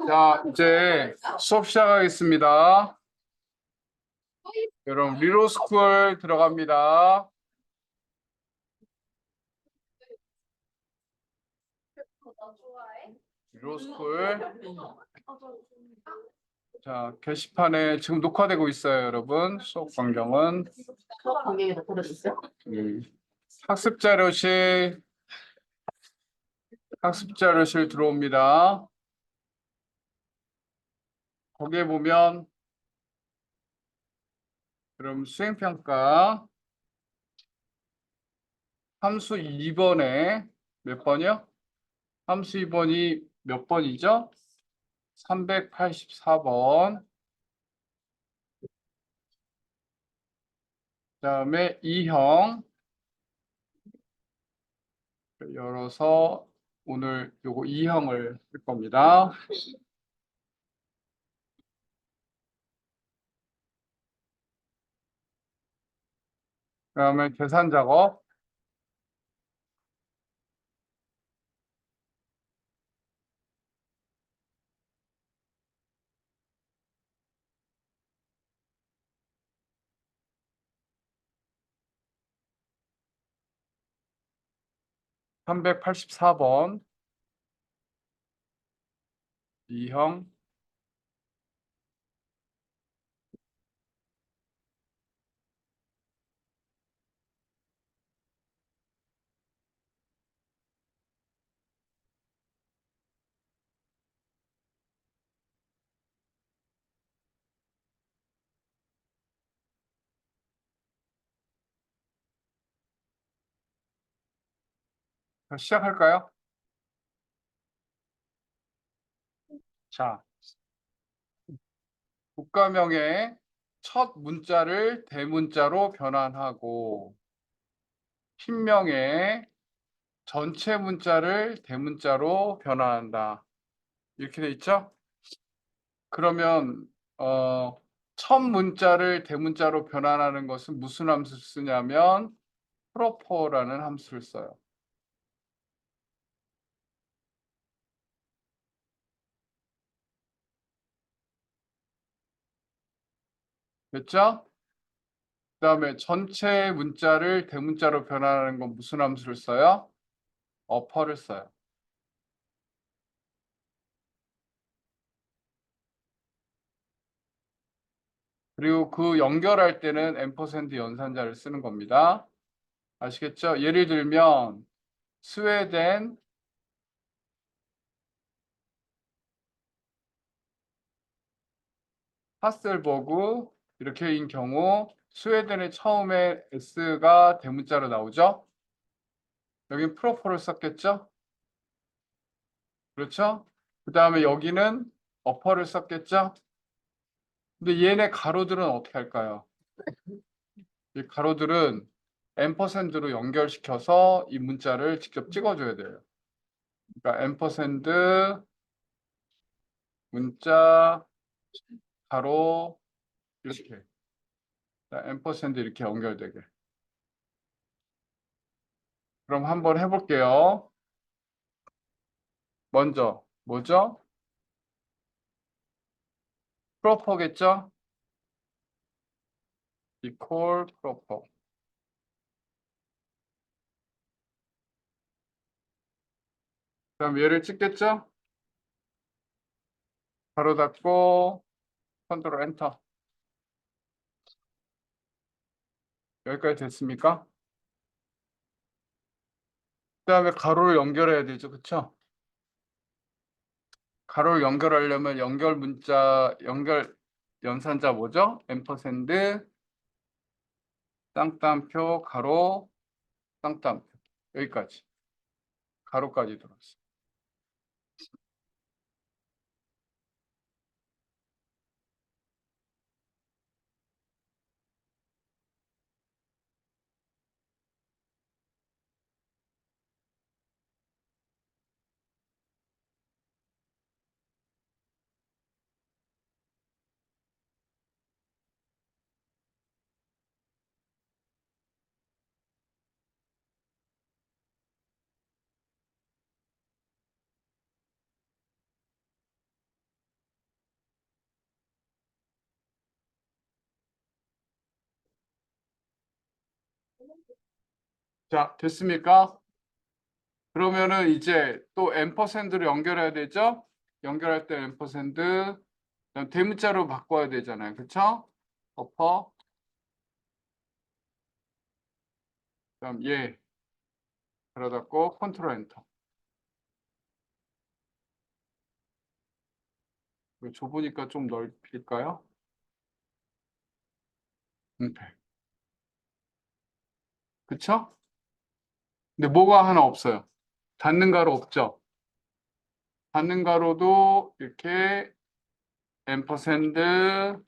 자, 이제 수업 시작하겠습니다. 여러분, 리로스쿨 들어갑니다. 리로스쿨. 자, 게시판에 지금 녹화되고 있어요, 여러분. 수업 광경은. 관객이 녹화됐어요? 학습자료실 들어옵니다. 거기에 보면, 그럼 수행평가 함수 2번에 몇 번이요? 함수 2번이 몇 번이죠? 384번. 그다음에 2형 열어서 오늘 요거 2형을 할 겁니다. 그다음에 계산 작업 384번 2형 시작할까요? 자, 국가명의 첫 문자를 대문자로 변환하고 핀명의 전체 문자를 대문자로 변환한다. 이렇게 돼 있죠? 그러면 첫 문자를 대문자로 변환하는 것은 무슨 함수를 쓰냐면 프로포라는 함수를 써요. 됐죠? 그다음에 전체 문자를 대문자로 변환하는 건 무슨 함수를 써요? 어퍼를 써요. 그리고 그 연결할 때는 앰퍼샌드 연산자를 쓰는 겁니다. 아시겠죠? 예를 들면 스웨덴 하셀버그 이렇게인 경우 스웨덴의 처음에 S가 대문자로 나오죠? 여긴 프로포를 썼겠죠? 그렇죠? 그 다음에 여기는 어퍼를 썼겠죠? 근데 얘네 가로들은 어떻게 할까요? 이 가로들은 앰퍼샌드로 연결시켜서 이 문자를 직접 찍어줘야 돼요. 그러니까 앰퍼샌드 문자 가로 이렇게 앰퍼샌드 이렇게 연결되게. 그럼 한번 해볼게요. 먼저 뭐죠? 프로퍼겠죠? equal proper. 그럼 얘를 찍겠죠? 가로 닫고 컨트롤 엔터. 여기까지 됐습니까? 그다음에 가로를 연결해야 되죠, 그렇죠? 가로를 연결하려면 연결 문자 연결 연산자 뭐죠? 앰퍼샌드 쌍따옴표 가로 쌍따옴표 여기까지 가로까지 들어왔어요. 자, 됐습니까? 그러면은 이제 또 앰퍼샌드로 연결해야 되죠? 연결할 때 앰퍼샌드 그다음 대문자로 바꿔야 되잖아요. 그쵸? 어퍼 그다음 예 그러다고 컨트롤 엔터. 이거 좁으니까 좀 넓힐까요? 네. 그쵸? 근데 뭐가 하나 없어요. 닫는 가로 없죠? 닫는 가로도 이렇게 앰퍼샌드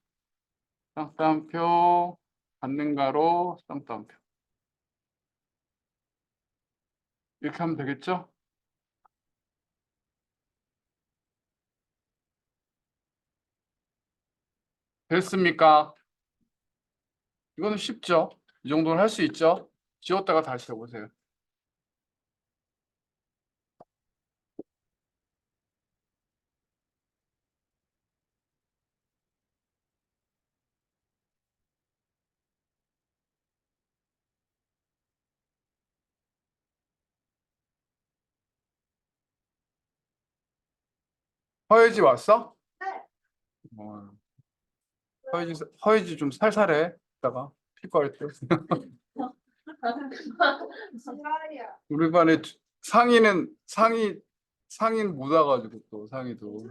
쌍따옴표 닫는 가로 쌍따옴표 이렇게 하면 되겠죠? 됐습니까? 이거는 쉽죠? 이 정도는 할 수 있죠? 지웠다가 다시 해보세요. 허예지 왔어? 어, 허예지 좀 살살해. 이따가 필거할 때. 우리 반에 상의는 못 와가지고 또 상의도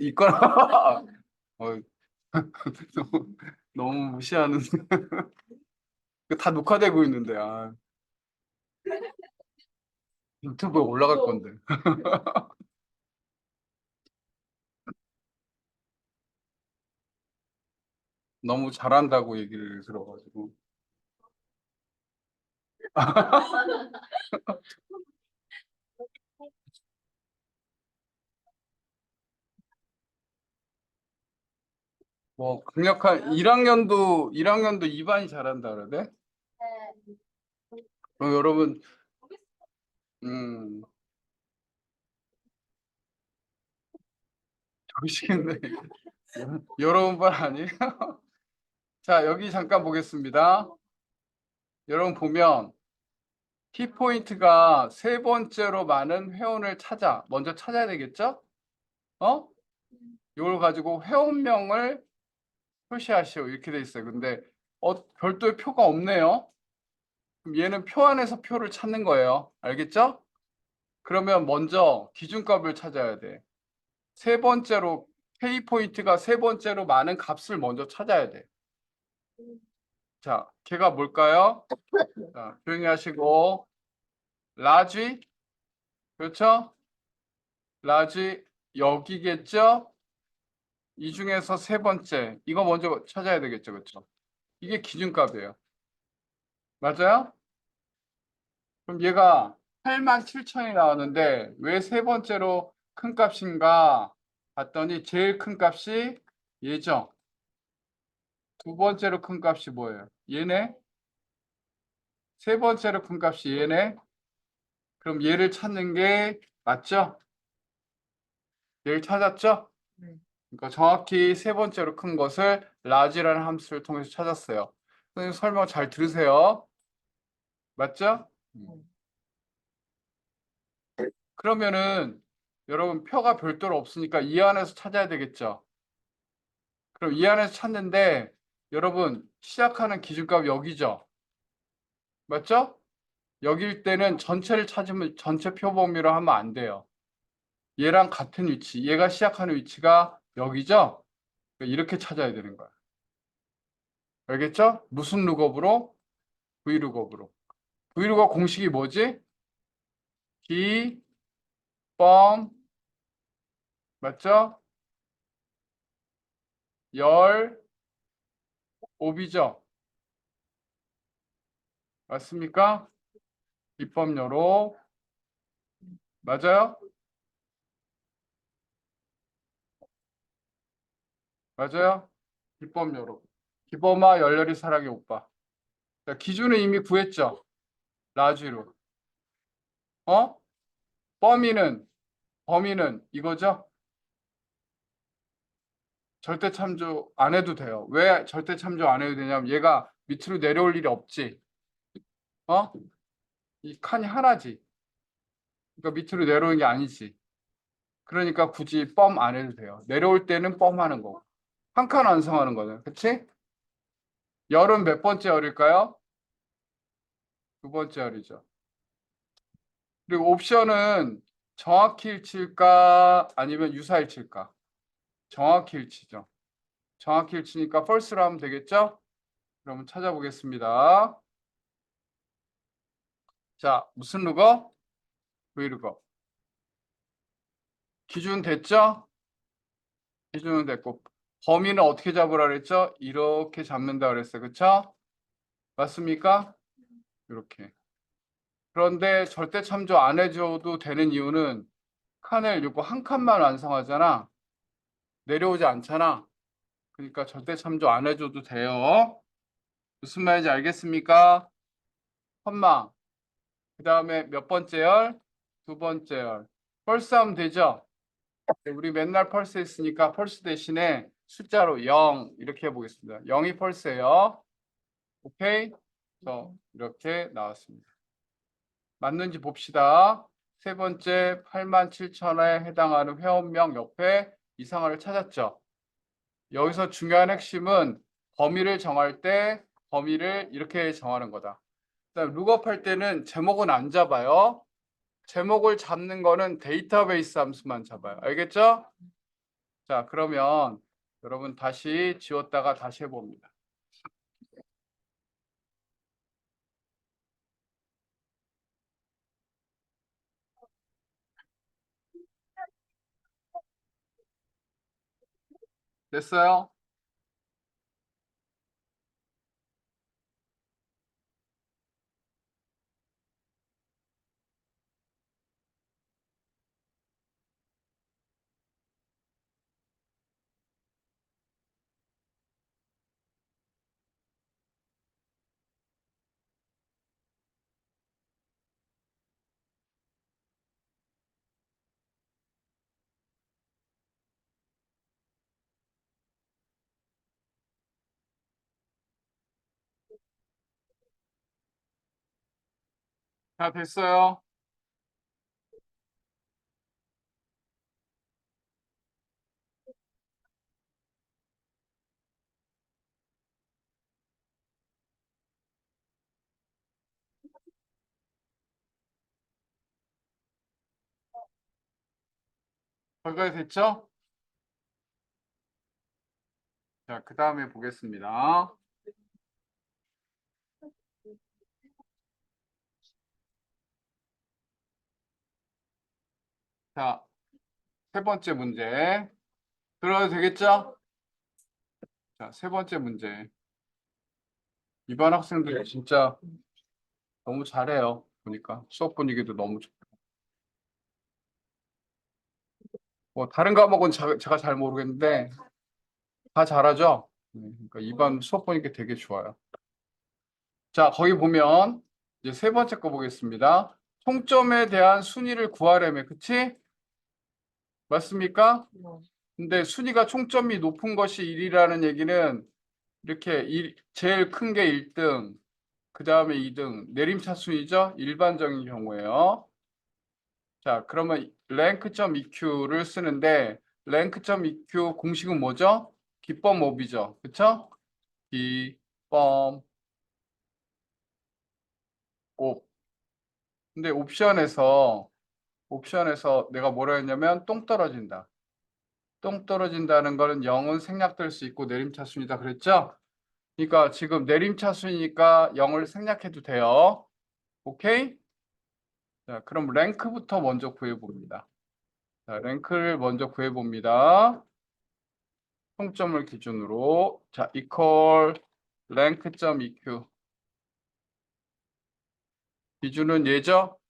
있거나 어, 너무, 너무 무시하는 다 녹화되고 있는데 유튜브에 올라갈 건데 너무 잘한다고 얘기를 들어가지고 뭐 강력한 1학년도 2반이 잘한다 그러대. 여러분 음 저러시겠네. 여러분 반 아니에요? 자 여기 잠깐 보겠습니다. 여러분 보면 키포인트가 세 번째로 많은 회원을 먼저 찾아야 되겠죠? 어? 이걸 가지고 회원명을 표시하시오 이렇게 돼 있어요. 근데 별도의 표가 없네요. 그럼 얘는 표 안에서 표를 찾는 거예요. 알겠죠? 그러면 먼저 기준값을 찾아야 돼. 세 번째로 K포인트가 세 번째로 많은 값을 먼저 찾아야 돼. 자, 걔가 뭘까요? 자, 조용히 하시고 라지 그렇죠? 라지 여기겠죠? 이 중에서 세 번째 이거 먼저 찾아야 되겠죠, 그렇죠? 이게 기준값이에요. 맞아요? 그럼 얘가 87,000이 나왔는데 왜 세 번째로 큰 값인가 봤더니 제일 큰 값이 얘죠. 두 번째로 큰 값이 뭐예요? 얘네. 세 번째로 큰 값이 얘네. 그럼 얘를 찾는 게 맞죠? 얘를 찾았죠? 네. 그러니까 정확히 세 번째로 큰 것을 라지라는 함수를 통해서 찾았어요. 선생님 설명 잘 들으세요. 맞죠? 그러면은 여러분 표가 별도로 없으니까 이 안에서 찾아야 되겠죠. 그럼 이 안에서 찾는데 여러분 시작하는 기준값 여기죠. 맞죠? 여기일 때는 전체를 찾으면 전체 표 범위로 하면 안 돼요. 얘랑 같은 위치, 얘가 시작하는 위치가 여기죠? 그러니까 이렇게 찾아야 되는 거야. 알겠죠? 무슨 룩업으로? V룩업으로. V룩업 공식이 뭐지? 기, 뻔, 맞죠? 열, 옵이죠? 맞습니까? 기법요로 맞아요? 맞아요? 기법요로 기범아 열렬히 사랑해 오빠. 자, 기준은 이미 구했죠? 라지로. 어? 범위는 이거죠? 절대 참조 안 해도 돼요. 왜 절대 참조 안 해도 되냐면 얘가 밑으로 내려올 일이 없지. 어? 이 칸이 하나지. 그러니까 밑으로 내려오는 게 아니지. 그러니까 굳이 펌 안 해도 돼요. 내려올 때는 펌 하는 거고. 한 칸 완성하는 거는. 그치? 열은 몇 번째 열일까요? 두 번째 열이죠. 그리고 옵션은 정확히 일치일까? 아니면 유사일치일까? 정확히 일치죠. 정확히 일치니까 false로 하면 되겠죠? 그러면 찾아보겠습니다. 자, 무슨 루거? 브이루거. 기준 됐죠? 기준은 됐고 범위는 어떻게 잡으라 그랬죠? 이렇게 잡는다 그랬어요. 그쵸? 맞습니까? 이렇게. 그런데 절대 참조 안 해줘도 되는 이유는 칸을 요거 한 칸만 완성하잖아. 내려오지 않잖아. 그러니까 절대 참조 안 해줘도 돼요. 무슨 말인지 알겠습니까? 컴마. 그 다음에 몇 번째 열? 두 번째 열. 펄스 하면 되죠? 우리 맨날 펄스 했으니까 펄스 대신에 숫자로 0 이렇게 해보겠습니다. 0이 펄스예요. 오케이? 이렇게 나왔습니다. 맞는지 봅시다. 세 번째 87,000에 해당하는 회원명 옆에 이상화를 찾았죠. 여기서 중요한 핵심은 범위를 정할 때 범위를 이렇게 정하는 거다. 그다음 룩업 할 때는 제목은 안 잡아요. 제목을 잡는 거는 데이터베이스 함수만 잡아요. 알겠죠? 자, 그러면 여러분 다시 지웠다가 다시 해봅니다. 됐어요? 자, 됐어요. 거기까지 됐죠? 자, 그 다음에 보겠습니다. 자, 세 번째 문제. 들어도 되겠죠? 자, 세 번째 문제. 이반 학생들이 진짜 너무 잘해요. 보니까 수업 분위기도 너무 좋고. 뭐 다른 과목은 제가 잘 모르겠는데 다 잘하죠? 그러니까 이반 수업 분위기 되게 좋아요. 자, 거기 보면 이제 세 번째 거 보겠습니다. 총점에 대한 순위를 구하려면, 그치? 맞습니까? 근데 순위가 총점이 높은 것이 1이라는 얘기는 이렇게 제일 큰 게 1등, 그 다음에 2등, 내림차순이죠? 일반적인 경우에요. 자, 그러면 rank.eq를 쓰는데 rank.eq 공식은 뭐죠? 기법 몹이죠. 그쵸? 기법 옵. 근데 옵션에서 내가 뭐라 했냐면 똥 떨어진다. 똥 떨어진다는 거는 0은 생략될 수 있고 내림차순이다 그랬죠? 그러니까 지금 내림차순이니까 0을 생략해도 돼요. 오케이? 자, 그럼 랭크부터 먼저 구해봅니다. 자, 랭크를 먼저 구해봅니다. 총점을 기준으로. 자, equal rank.eq. 기준은 얘죠?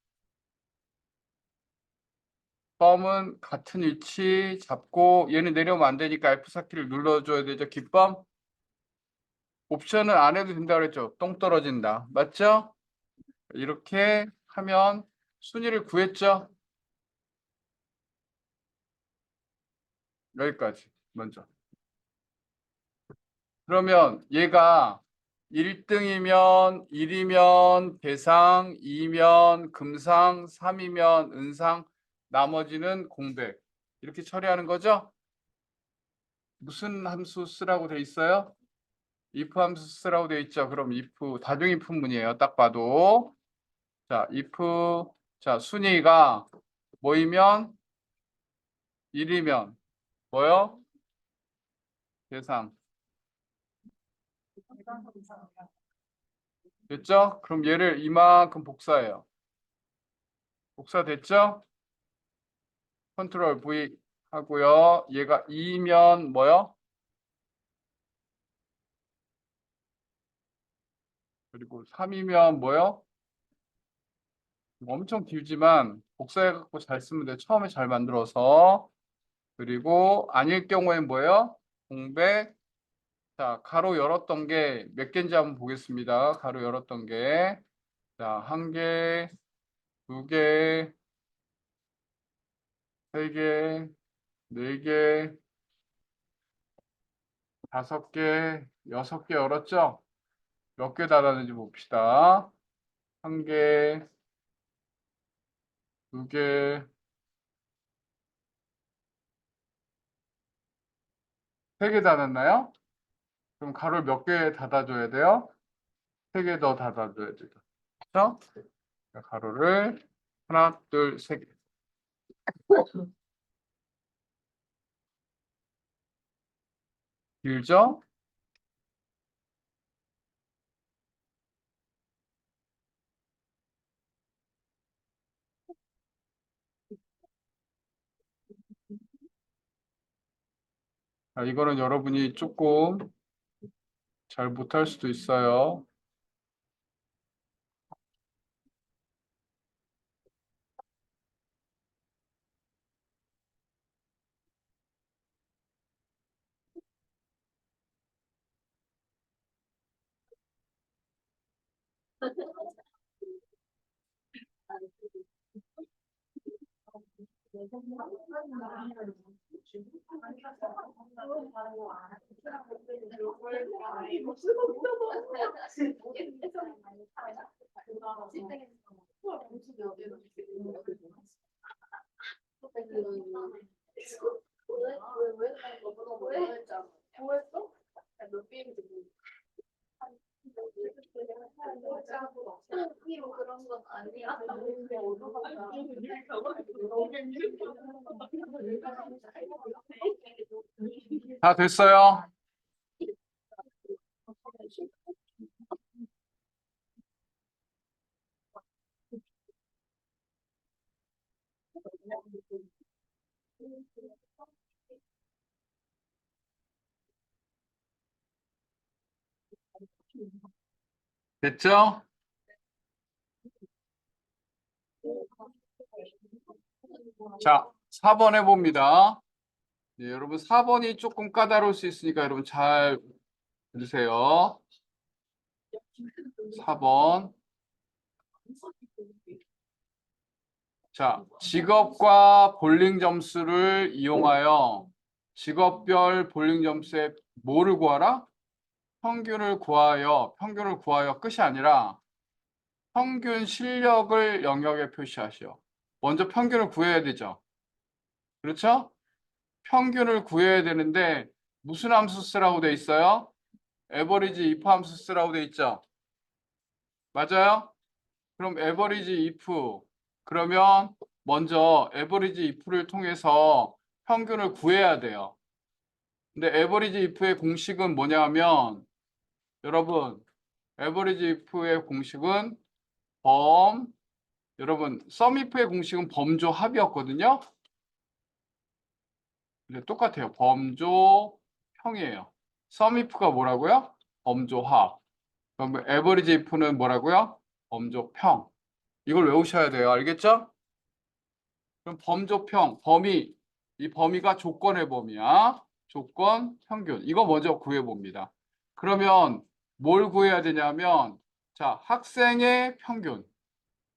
펌은 같은 위치 잡고 얘는 내려오면 안 되니까 F4키를 눌러줘야 되죠. 기법. 옵션은 안 해도 된다고 그랬죠. 똥 떨어진다. 맞죠? 이렇게 하면 순위를 구했죠. 여기까지 먼저. 그러면 얘가 1등이면 1이면 대상, 2면 금상, 3이면 은상, 나머지는 공백. 이렇게 처리하는 거죠? 무슨 함수 쓰라고 돼 있어요? if 함수 쓰라고 돼 있죠. 그럼 if 다중 if 문이에요. 딱 봐도. 자, if 자, 순위가 뭐이면 1이면 뭐요? 대상. 됐죠? 그럼 얘를 이만큼 복사해요. 복사됐죠? 컨트롤 V 하고요. 얘가 2면 뭐요? 그리고 3이면 뭐요? 엄청 길지만 복사해갖고 잘 쓰면 돼. 처음에 잘 만들어서. 그리고 아닐 경우엔 뭐예요? 공백. 자, 가로 열었던 게 몇 개인지 한번 보겠습니다. 가로 열었던 게. 자, 한 개, 두 개, 세 개, 네 개, 다섯 개, 여섯 개 열었죠? 몇 개 닫았는지 봅시다. 한 개, 두 개, 세 개 닫았나요? 그럼 가로를 몇 개 닫아줘야 돼요? 세 개 더 닫아줘야 돼요. 그렇죠? 가로를 하나, 둘, 세 개. 길죠? 자, 이거는 여러분이 조금 잘 못할 수도 있어요. 그런 건 아니야. 다 됐어요? 됐죠? 자, 4번 해봅니다. 네, 여러분 4번이 조금 까다로울 수 있으니까 여러분 잘 들으세요. 4번. 자, 직업과 볼링 점수를 이용하여 직업별 볼링 점수의 뭐를 구하라? 평균을 구하여 끝이 아니라 평균 실력을 영역에 표시하시오. 먼저 평균을 구해야 되죠. 그렇죠? 평균을 구해야 되는데 무슨 함수 쓰라고 돼 있어요? 에버리지 if 함수 쓰라고 돼 있죠. 맞아요? 그럼 에버리지 if 그러면 먼저 에버리지 if를 통해서 평균을 구해야 돼요. 근데 에버리지 if의 공식은 뭐냐 하면 여러분 에버리지 if의 공식은 여러분 sum if의 공식은 범조 합이었거든요. 근데 똑같아요. 범조 평이에요. sum if가 뭐라고요? 범조 합. 그럼 에버리지 if는 뭐라고요? 범조 평. 이걸 외우셔야 돼요. 알겠죠? 그럼 범조평, 이 범위가 조건의 범위야. 조건, 평균. 이거 먼저 구해봅니다. 그러면 뭘 구해야 되냐면, 자, 학생의 평균.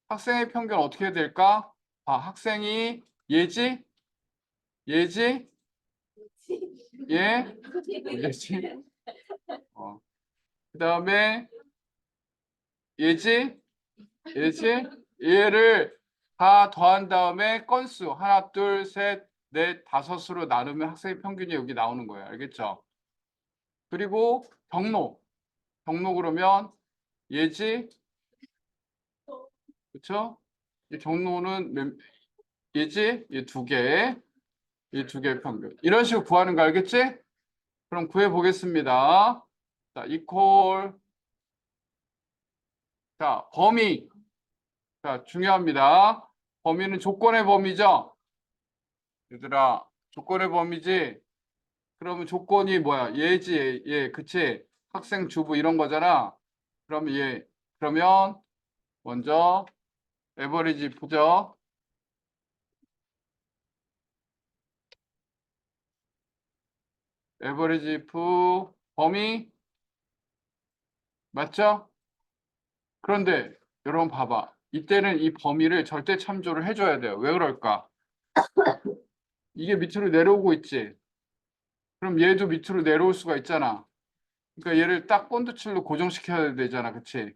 학생의 평균 어떻게 해야 될까? 학생이 예지? 예? 예지? 어. 그 다음에 얘지? 얘지? 얘를 다 더한 다음에 건수 하나, 둘, 셋, 넷, 다섯으로 나누면 학생의 평균이 여기 나오는 거예요. 알겠죠? 그리고 경로. 경로 그러면 얘지? 그쵸? 이 경로는 얘지? 얘 두 개. 이 두 개의 평균. 이런 식으로 구하는 거 알겠지? 그럼 구해 보겠습니다. 자, 이퀄. 자, 범위. 자, 중요합니다. 범위는 조건의 범위죠? 얘들아, 조건의 범위지? 그러면 조건이 뭐야? 얘지, 얘, 그치? 학생 주부 이런 거잖아. 그러면 얘, 그러면 먼저 에버리지 보죠. 에버리지 F 범위 맞죠? 그런데 여러분 봐봐. 이때는 이 범위를 절대 참조를 해줘야 돼요. 왜 그럴까? 이게 밑으로 내려오고 있지. 그럼 얘도 밑으로 내려올 수가 있잖아. 그러니까 얘를 딱 본드칠로 고정시켜야 되잖아. 그치?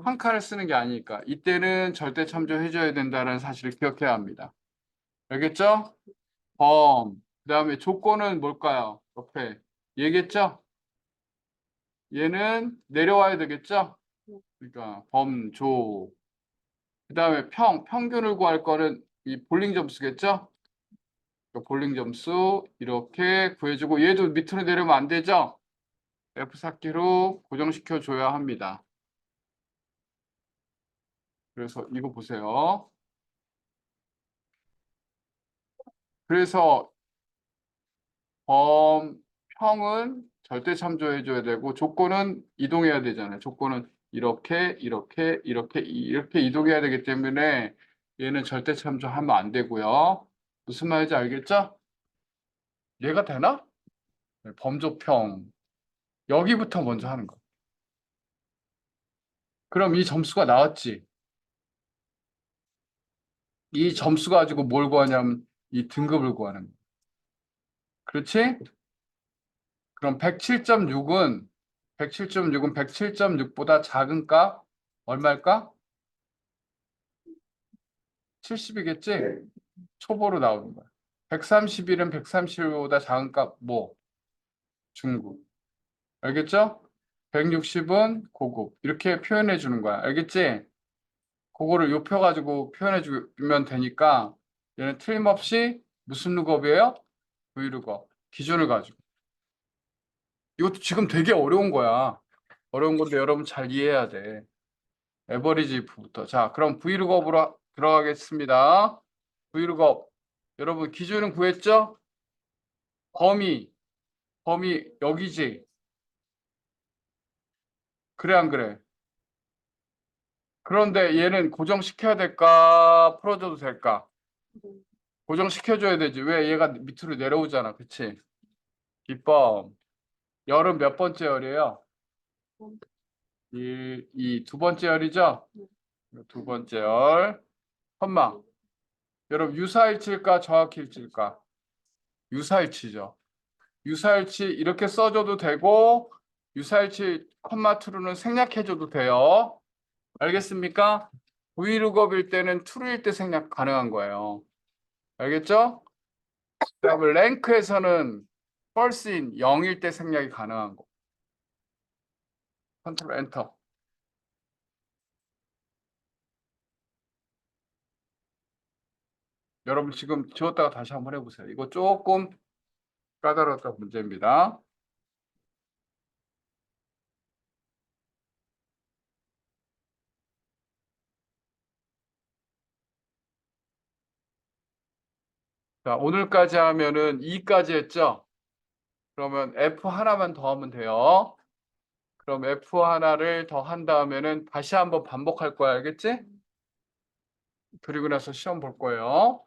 한 칸을 쓰는 게 아니니까. 이때는 절대 참조해줘야 된다는 사실을 기억해야 합니다. 알겠죠? 그다음에 조건은 뭘까요? 옆에 얘기했죠? 얘는 내려와야 되겠죠? 그러니까 범조. 그다음에 평균을 구할 거는 이 볼링 점수겠죠? 그러니까 볼링 점수 이렇게 구해주고 얘도 밑으로 내려오면 안 되죠? F4키로 고정시켜 줘야 합니다. 그래서 이거 보세요. 그래서 평은 절대 참조해 줘야 되고 조건은 이동해야 되잖아요. 조건은 이렇게 이렇게 이렇게 이렇게 이동해야 되기 때문에 얘는 절대 참조하면 안 되고요. 무슨 말인지 알겠죠? 얘가 되나? 네, 범조평 여기부터 먼저 하는 거. 그럼 이 점수가 나왔지. 이 점수 가지고 뭘 구하냐면 이 등급을 구하는 거. 그렇지? 그럼 107.6은 107.6보다 작은 값 얼마일까? 70이겠지? 초보로 나오는 거야. 131은 131보다 작은 값 뭐? 중급. 알겠죠? 160은 고급. 이렇게 표현해 주는 거야. 알겠지? 그거를 요 표 가지고 표현해 주면 되니까 얘는 틀림없이 무슨 룩업이에요? 브이룩업. 기준을 가지고. 이것도 지금 되게 어려운 거야. 어려운 건데 여러분 잘 이해해야 돼. 에버리지 if부터. 자, 그럼 브이룩업으로 들어가겠습니다. 브이룩업. 여러분 기준은 구했죠? 범위. 범위 여기지. 그래 안 그래? 그런데 얘는 고정시켜야 될까? 풀어줘도 될까? 고정시켜줘야 되지. 왜 얘가 밑으로 내려오잖아. 그치? 기법. 열은 몇 번째 열이에요? 이 두 번째 열이죠? 두 번째 열. 컴마. 여러분 유사일치일까? 정확일치일까? 유사일치죠. 유사일치 이렇게 써줘도 되고 유사일치 컴마 true는 생략해줘도 돼요. 알겠습니까? 브이룩업일 때는 true일 때 생략 가능한 거예요. 알겠죠? 그다음에 랭크에서는 false인 0일 때 생략이 가능한 거. 컨트롤 엔터. 여러분 지금 지웠다가 다시 한번 해보세요. 이거 조금 까다로웠던 문제입니다. 자, 오늘까지 하면은 2까지 했죠? 그러면 F 하나만 더 하면 돼요. 그럼 F 하나를 더 한 다음에는 다시 한번 반복할 거야. 알겠지? 그리고 나서 시험 볼 거예요.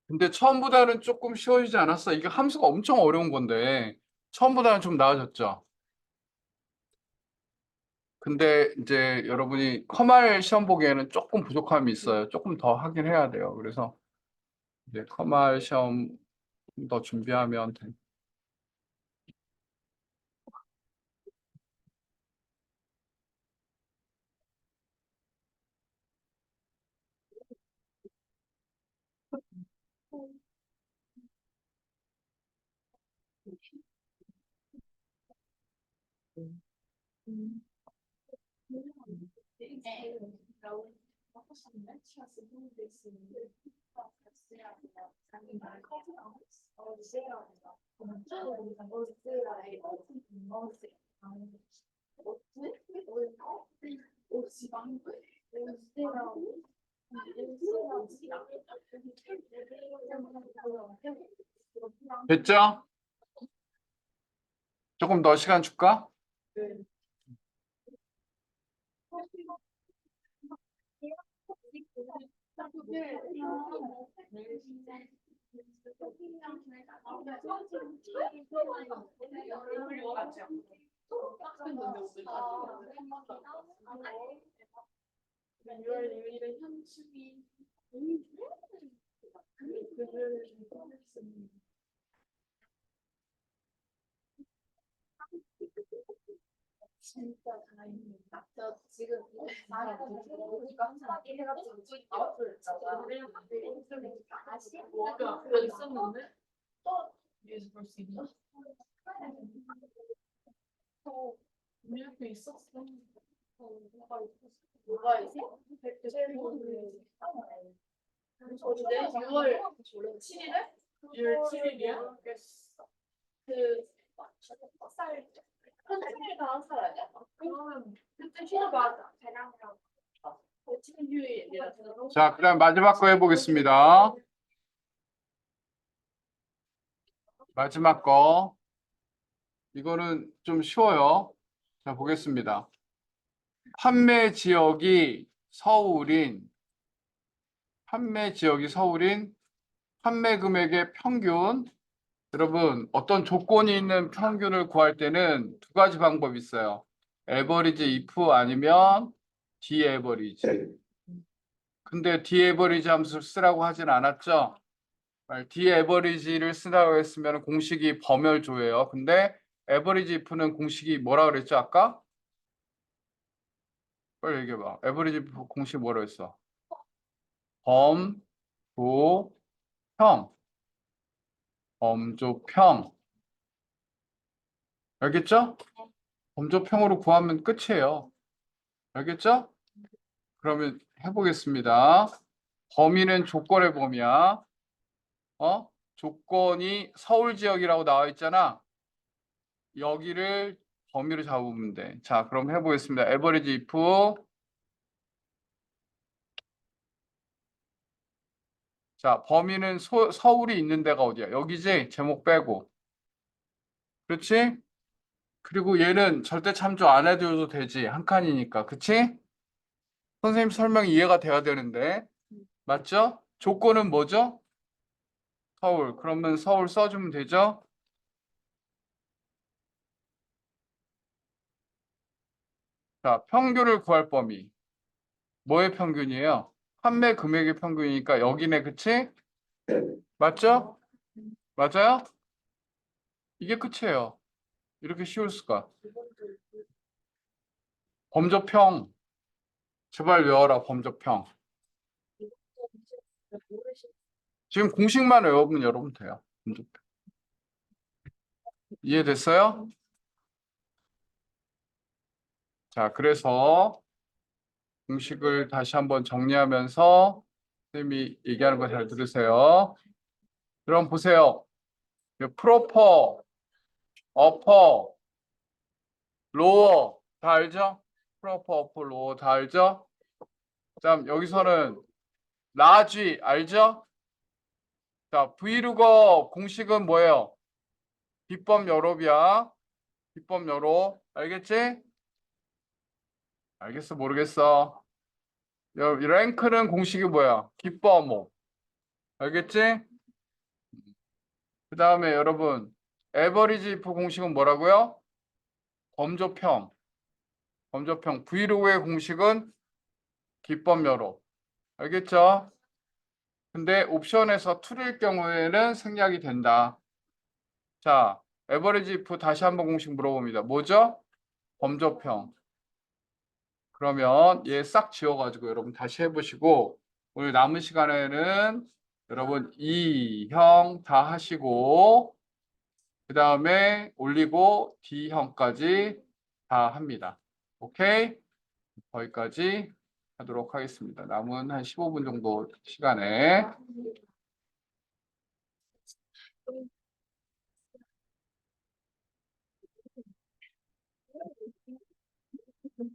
근데 처음보다는 조금 쉬워지지 않았어. 이게 함수가 엄청 어려운 건데 처음보다는 좀 나아졌죠. 근데 이제 여러분이 컴활 시험 보기에는 조금 부족함이 있어요. 조금 더 하긴 해야 돼요. 그래서 이제 커말 시험 더 준비하면 돼. 됐죠? 조금 더 시간 줄까? 진짜 다행이다. 저 지금 나랑 깜짝이 해가지고 아웃을 했잖아. 아시? 그거 있었는데? 위에서 볼 수 있나? 이렇게 있었어. 뭐가 있어? 어제 6월 7일에? 6월 7일이야? 그 살 현실에 강한 살 아니야? 그러면 그때 쉬는 맞아. 대량이랑 친휴일이라 자, 그다음 마지막 거 해보겠습니다. 마지막 거. 이거는 좀 쉬워요. 자, 보겠습니다. 판매 지역이 서울인 판매 금액의 평균. 여러분, 어떤 조건이 있는 평균을 구할 때는 두 가지 방법이 있어요. 에버리지 if 아니면 디에버리지. 근데 디에버리지 함수를 쓰라고 하진 않았죠. 디에버리지를 쓰라고 했으면 공식이 범열조예요. 근데 에버리지 if는 공식이 뭐라 그랬죠, 아까? 빨리 얘기해봐. 에버리지 if 공식 뭐라 했어? 범, 조, 평. 범조평. 알겠죠? 범조평으로 구하면 끝이에요. 알겠죠? 그러면 해보겠습니다. 범위는 조건의 범위야. 조건이 서울 지역이라고 나와 있잖아. 여기를 범위로 잡으면 돼. 자, 그럼 해보겠습니다. 에버리지 if. 자, 범위는 서울이 있는 데가 어디야? 여기지? 제목 빼고. 그렇지? 그리고 얘는 절대 참조 안 해도 되지. 한 칸이니까. 그치? 선생님 설명이 이해가 돼야 되는데. 맞죠? 조건은 뭐죠? 서울. 그러면 서울 써주면 되죠? 자, 평균을 구할 범위. 뭐의 평균이에요? 판매 금액의 평균이니까 여기네, 그치? 맞죠? 맞아요? 이게 끝이에요. 이렇게 쉬울 수가. 범접평. 제발 외워라, 범접평. 지금 공식만 외우면 여러분 돼요. 범접평. 이해됐어요? 자, 그래서 공식을 다시 한번 정리하면서 선생님이 얘기하는 거 잘 들으세요. 그럼 보세요. 프로퍼, 어퍼, 로어 다 알죠? 프로퍼, 어퍼, 로어 다 알죠? 그다음 여기서는 라지 알죠? 자, 브이로거 공식은 뭐예요? 비법 여롭이야. 비법 여롭. 알겠지? 알겠어, 모르겠어. 랭크는 공식이 뭐야? 기뻐모. 알겠지? 그 다음에 여러분, 에버리지 if 공식은 뭐라고요? 범조평. 범조평. 브이로그의 공식은 기법 여롭. 알겠죠? 근데 옵션에서 true일 경우에는 생략이 된다. 자, average if 다시 한번 공식 물어봅니다. 뭐죠? 범접형. 그러면 얘 싹 지워가지고 여러분 다시 해보시고 오늘 남은 시간에는 여러분 이 형 다 하시고 그 다음에 올리고 D형까지 다 합니다. 오케이? 거기까지 하도록 하겠습니다. 남은 한 15분 정도 시간에